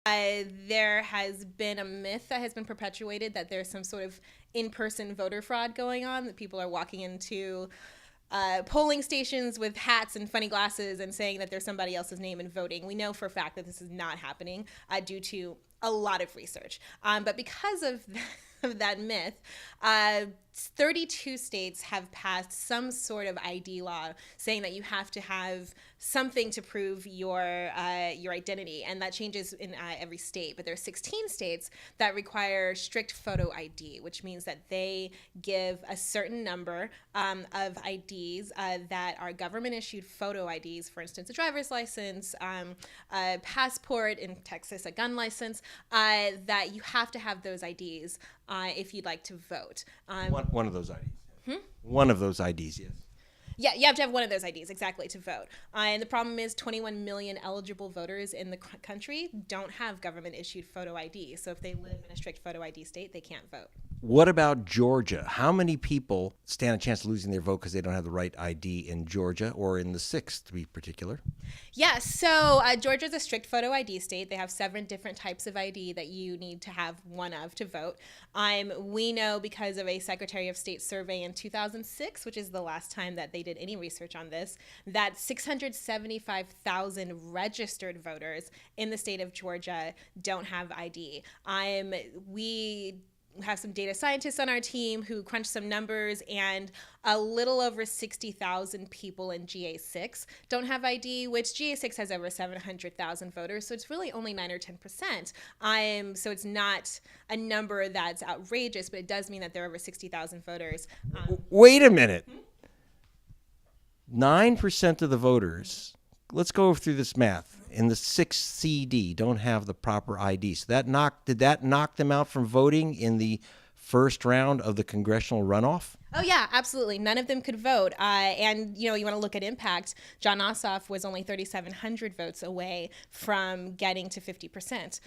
There has been a myth that has been perpetuated that there's some sort of in-person voter fraud going on, that people are walking into polling stations with hats and funny glasses and saying that there's somebody else's name and voting. We know for a fact that this is not happening due to a lot of research. But because of of that myth, 32 states have passed some sort of ID law saying that you have to have something to prove your identity, and that changes in every state. But there are 16 states that require strict photo ID, which means that they give a certain number of IDs that are government issued photo IDs. For instance, a driver's license, a passport, in Texas, a gun license. That you have to have those IDs if you'd like to vote. One of those IDs. One of those IDs, yes. Yeah, you have to have one of those IDs, exactly, to vote. And the problem is 21 million eligible voters in the country don't have government-issued photo ID. So if they live in a strict photo ID state, they can't vote. What about Georgia? How many people stand a chance of losing their vote because they don't have the right ID in Georgia, or in the 6th to be particular? Yeah, so Georgia's a strict photo ID state. They have 7 different types of ID that you need to have one of to vote. We know because of a Secretary of State survey in 2006, which is the last time that they did any research on this, that 675,000 registered voters in the state of Georgia don't have ID. We have some data scientists on our team who crunched some numbers, and a little over 60,000 people in GA6 don't have ID, which GA6 has over 700,000 voters, so it's really only 9 or 10%. So it's not a number that's outrageous, but it does mean that there are over 60,000 voters. Wait a minute. 9% of the voters, let's go through this math, in the 6th CD don't have the proper ID. So did that knock them out from voting in the first round of the congressional runoff? Oh, yeah, absolutely. None of them could vote. And, you want to look at impact. John Ossoff was only 3,700 votes away from getting to 50%.